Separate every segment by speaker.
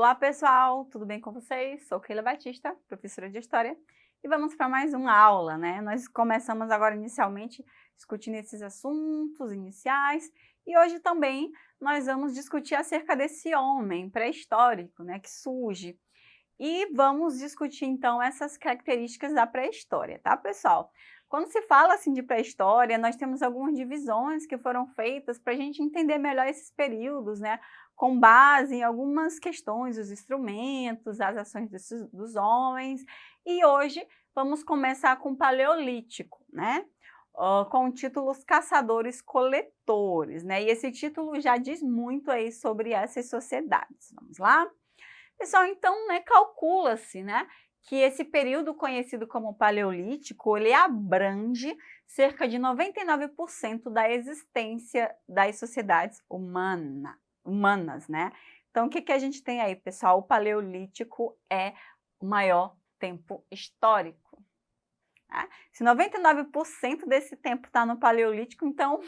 Speaker 1: Olá pessoal, tudo bem com vocês? Sou Keila Batista, professora de História, e vamos para mais uma aula, né? Nós começamos agora inicialmente discutindo esses assuntos iniciais, e hoje também nós vamos discutir acerca desse homem pré-histórico, né, que surge. E vamos discutir então essas características da pré-história, tá pessoal? Quando se fala assim de pré-história, nós temos algumas divisões que foram feitas para a gente entender melhor esses períodos, né? Com base em algumas questões, os instrumentos, as ações dos homens. E hoje vamos começar com o Paleolítico, né? Com o título Os Caçadores-Coletores, né? E esse título já diz muito aí sobre essas sociedades. Vamos lá? Pessoal, então, né, calcula-se, né, que esse período conhecido como Paleolítico, ele abrange cerca de 99% da existência das sociedades humanas, né? Então, o que a gente tem aí, pessoal? O Paleolítico é o maior tempo histórico. Né? Se 99% desse tempo está no Paleolítico, então,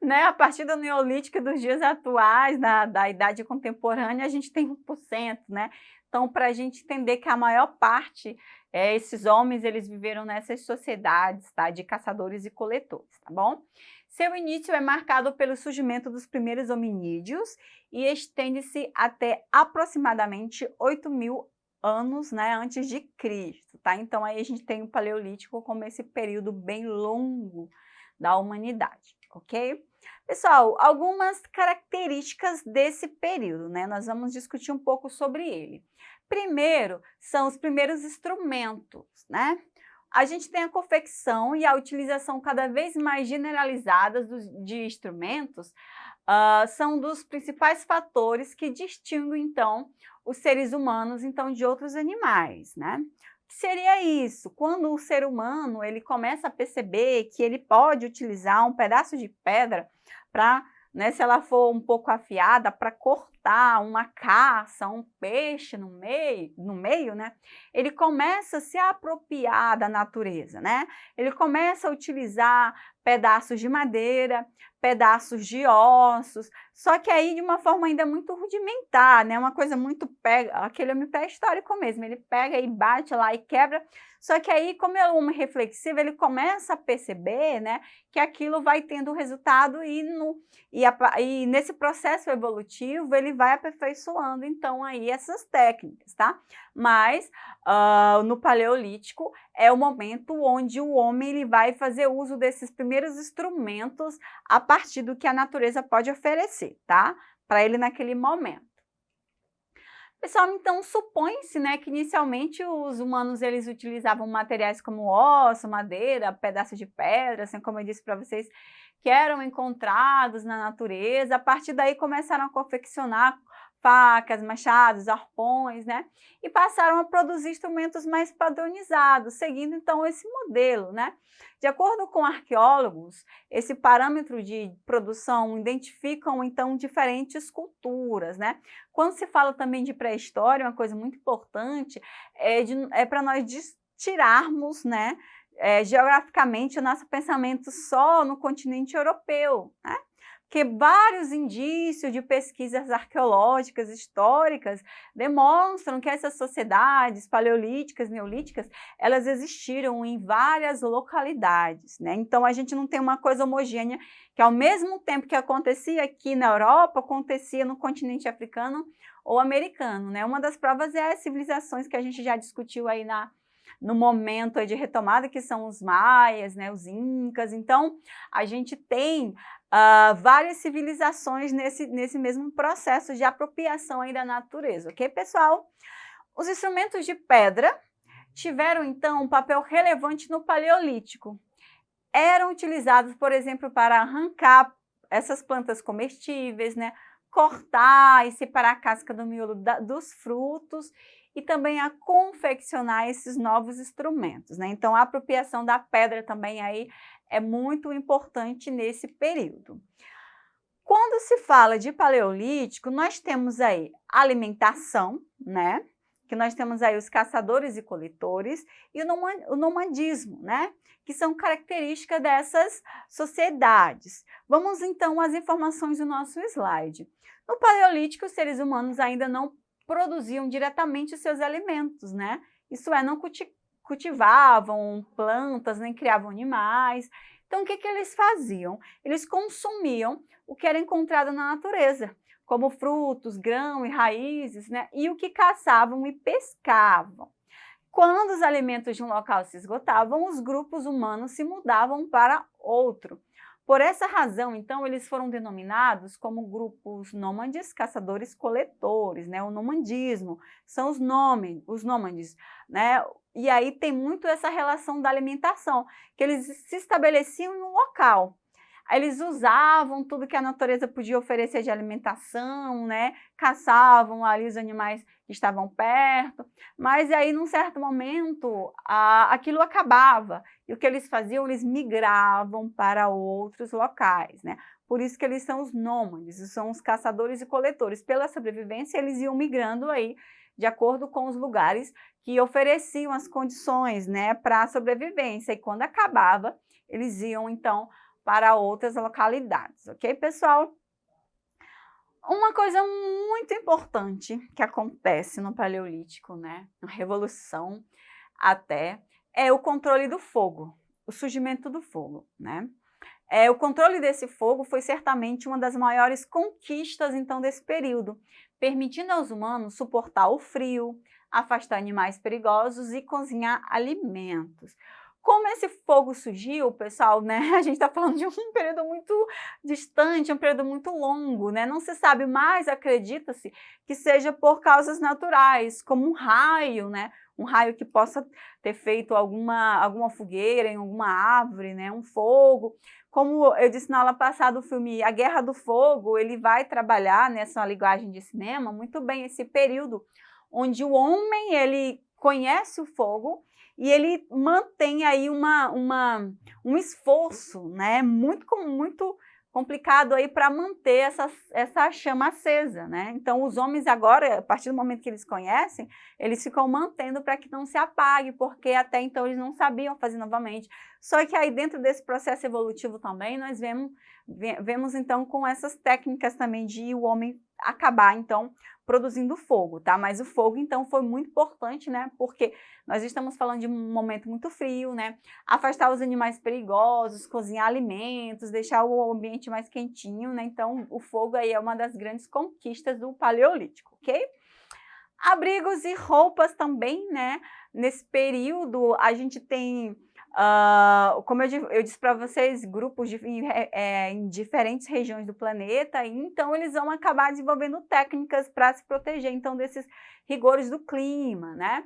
Speaker 1: né, a partir do Neolítico e dos dias atuais, da Idade Contemporânea, a gente tem 1%, né? Então, para a gente entender que a maior parte, esses homens, eles viveram nessas sociedades, tá? De caçadores e coletores, tá bom? Seu início é marcado pelo surgimento dos primeiros hominídeos e estende-se até aproximadamente 8.000 anos, né, antes de Cristo, tá? Então, aí a gente tem o Paleolítico como esse período bem longo da humanidade, ok? Pessoal, algumas características desse período, né? Nós vamos discutir um pouco sobre ele. Primeiro, são os primeiros instrumentos, né? A gente tem a confecção e a utilização cada vez mais generalizadas de instrumentos, são dos principais fatores que distinguem, então, os seres humanos, então, de outros animais, né? O que seria isso? Quando o ser humano ele começa a perceber que ele pode utilizar um pedaço de pedra para, né, se ela for um pouco afiada, para cortar uma caça, um peixe no meio, né? Ele começa a se apropriar da natureza, né? Ele começa a utilizar pedaços de madeira, pedaços de ossos, só que aí de uma forma ainda muito rudimentar, né? Uma coisa muito aquele homem pré-histórico mesmo, ele pega e bate lá e quebra, só que aí, como é um homem reflexivo, ele começa a perceber, né, que aquilo vai tendo resultado e nesse processo evolutivo ele vai aperfeiçoando então aí essas técnicas, tá? Mas no Paleolítico é o momento onde o homem ele vai fazer uso desses primeiros instrumentos a partir do que a natureza pode oferecer, tá? Para ele naquele momento. Pessoal, então supõe-se, né, que inicialmente os humanos eles utilizavam materiais como osso, madeira, pedaços de pedra, assim como eu disse para vocês, que eram encontrados na natureza. A partir daí começaram a confeccionar facas, machados, arpões, né? E passaram a produzir instrumentos mais padronizados, seguindo então esse modelo, né? De acordo com arqueólogos, esse parâmetro de produção identificam então diferentes culturas, né? Quando se fala também de pré-história, uma coisa muito importante é para nós tirarmos, né, geograficamente o nosso pensamento só no continente europeu, né? Porque vários indícios de pesquisas arqueológicas históricas demonstram que essas sociedades paleolíticas, neolíticas, elas existiram em várias localidades, né? Então, a gente não tem uma coisa homogênea que, ao mesmo tempo que acontecia aqui na Europa, acontecia no continente africano ou americano, né? Uma das provas é as civilizações que a gente já discutiu aí no momento aí de retomada, que são os maias, né, os incas. Então, a gente tem várias civilizações nesse mesmo processo de apropriação aí da natureza, ok, pessoal? Os instrumentos de pedra tiveram, então, um papel relevante no Paleolítico. Eram utilizados, por exemplo, para arrancar essas plantas comestíveis, né, cortar e separar a casca do miolo dos frutos e também a confeccionar esses novos instrumentos, né? Então, a apropriação da pedra também aí é muito importante nesse período. Quando se fala de Paleolítico, nós temos aí alimentação, né? Que nós temos aí os caçadores e coletores e o nomadismo, né? Que são características dessas sociedades. Vamos então às informações do nosso slide. No Paleolítico, os seres humanos ainda não produziam diretamente os seus alimentos, né? Isso é, não cultivavam plantas, nem criavam animais. Então, o que eles faziam? Eles consumiam o que era encontrado na natureza, como frutos, grão e raízes, né? E o que caçavam e pescavam. Quando os alimentos de um local se esgotavam, os grupos humanos se mudavam para outro. Por essa razão, então, eles foram denominados como grupos nômades, caçadores-coletores, né? O nomandismo, são os nômades, né? E aí tem muito essa relação da alimentação, que eles se estabeleciam em um local. Eles usavam tudo que a natureza podia oferecer de alimentação, né? Caçavam ali os animais que estavam perto, mas aí, num certo momento, aquilo acabava. E o que eles faziam? Eles migravam para outros locais, né? Por isso que eles são os nômades, são os caçadores e coletores. Pela sobrevivência, eles iam migrando aí, de acordo com os lugares que ofereciam as condições, né, para a sobrevivência. E quando acabava, eles iam, então, para outras localidades, ok, pessoal? Uma coisa muito importante que acontece no Paleolítico, né, na Revolução até, é o controle do fogo, o surgimento do fogo, né? O controle desse fogo foi certamente uma das maiores conquistas, então, desse período, permitindo aos humanos suportar o frio, afastar animais perigosos e cozinhar alimentos. Como esse fogo surgiu, pessoal, né? A gente está falando de um período muito distante, um período muito longo, né? Não se sabe, mas acredita-se que seja por causas naturais, como um raio, né? Um raio que possa ter feito alguma fogueira em alguma árvore, né? Um fogo. Como eu disse na aula passada, o filme A Guerra do Fogo, ele vai trabalhar nessa linguagem de cinema muito bem esse período onde o homem ele conhece o fogo e ele mantém aí um esforço, né, muito complicado aí para manter essa chama acesa, né? Então, os homens agora, a partir do momento que eles conhecem, eles ficam mantendo para que não se apague, porque até então eles não sabiam fazer novamente. Só que aí dentro desse processo evolutivo também, nós vemos então com essas técnicas também de o homem acabar, então, produzindo fogo, tá? Mas o fogo, então, foi muito importante, né? Porque nós estamos falando de um momento muito frio, né? Afastar os animais perigosos, cozinhar alimentos, deixar o ambiente mais quentinho, né? Então, o fogo aí é uma das grandes conquistas do Paleolítico, ok? Abrigos e roupas também, né? Nesse período, a gente tem, como eu disse para vocês, grupos em diferentes regiões do planeta, e então eles vão acabar desenvolvendo técnicas para se proteger, então, desses rigores do clima, né?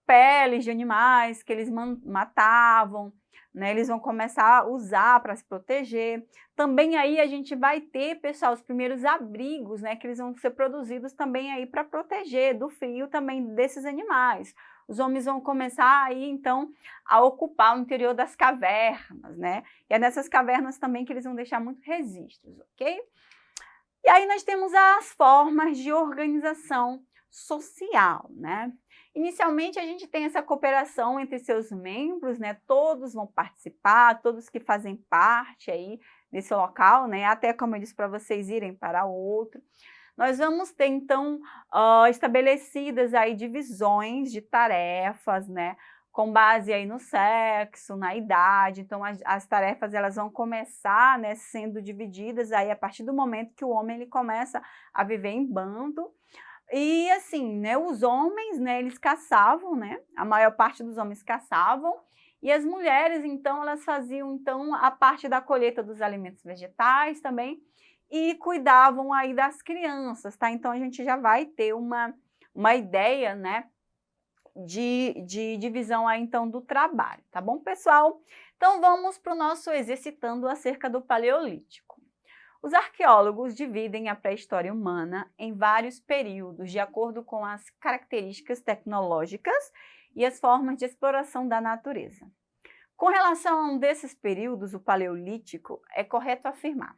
Speaker 1: Peles de animais que eles matavam, né? Eles vão começar a usar para se proteger. Também aí a gente vai ter, pessoal, os primeiros abrigos, né? Que eles vão ser produzidos também aí para proteger do frio também desses animais. Os homens vão começar aí, então, a ocupar o interior das cavernas, né? E é nessas cavernas também que eles vão deixar muitos registros, ok? E aí nós temos as formas de organização social, né? Inicialmente, a gente tem essa cooperação entre seus membros, né? Todos vão participar, todos que fazem parte aí desse local, né? Até, como eu disse, para vocês irem para outro. Nós vamos ter, então, estabelecidas aí divisões de tarefas, né? Com base aí no sexo, na idade. Então, as tarefas elas vão começar, né, sendo divididas aí a partir do momento que o homem ele começa a viver em bando. E assim, né, os homens, né, eles caçavam, né, a maior parte dos homens caçavam, e as mulheres, então, elas faziam, então, a parte da colheita dos alimentos vegetais também, e cuidavam aí das crianças, tá? Então, a gente já vai ter uma ideia, né, de divisão aí, então, do trabalho, tá bom, pessoal? Então, vamos para o nosso exercitando acerca do Paleolítico. Os arqueólogos dividem a pré-história humana em vários períodos, de acordo com as características tecnológicas e as formas de exploração da natureza. Com relação a um desses períodos, o Paleolítico, é correto afirmar: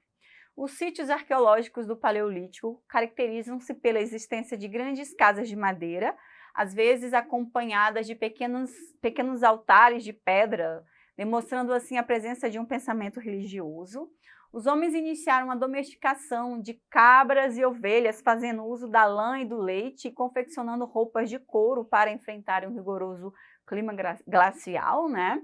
Speaker 1: os sítios arqueológicos do Paleolítico caracterizam-se pela existência de grandes casas de madeira, às vezes acompanhadas de pequenos altares de pedra, demonstrando assim a presença de um pensamento religioso. Os homens iniciaram a domesticação de cabras e ovelhas, fazendo uso da lã e do leite e confeccionando roupas de couro para enfrentarem o rigoroso clima glacial, né?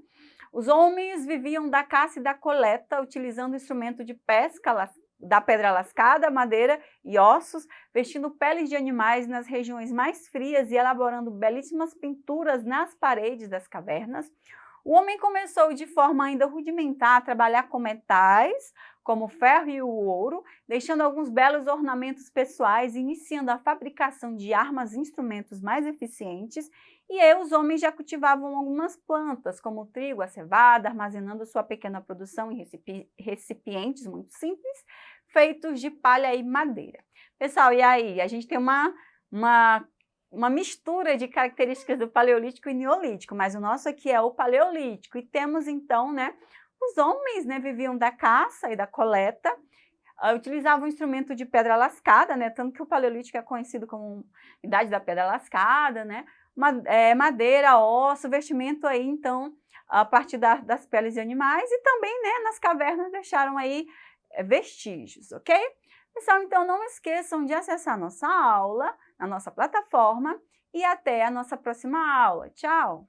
Speaker 1: Os homens viviam da caça e da coleta, utilizando instrumento de pesca da pedra lascada, madeira e ossos, vestindo peles de animais nas regiões mais frias e elaborando belíssimas pinturas nas paredes das cavernas. O homem começou de forma ainda rudimentar a trabalhar com metais, como o ferro e o ouro, deixando alguns belos ornamentos pessoais, iniciando a fabricação de armas e instrumentos mais eficientes. E aí os homens já cultivavam algumas plantas, como o trigo, a cevada, armazenando sua pequena produção em recipientes muito simples, feitos de palha e madeira. Pessoal, e aí? A gente tem uma mistura de características do Paleolítico e Neolítico, mas o nosso aqui é o Paleolítico. E temos então, né, os homens, né, viviam da caça e da coleta, utilizavam um instrumento de pedra lascada, né, tanto que o Paleolítico é conhecido como Idade da Pedra Lascada, né, madeira, osso, vestimento aí, então, a partir das peles de animais, e também, né, nas cavernas deixaram aí vestígios, ok? Pessoal, então não esqueçam de acessar a nossa aula na nossa plataforma e até a nossa próxima aula. Tchau!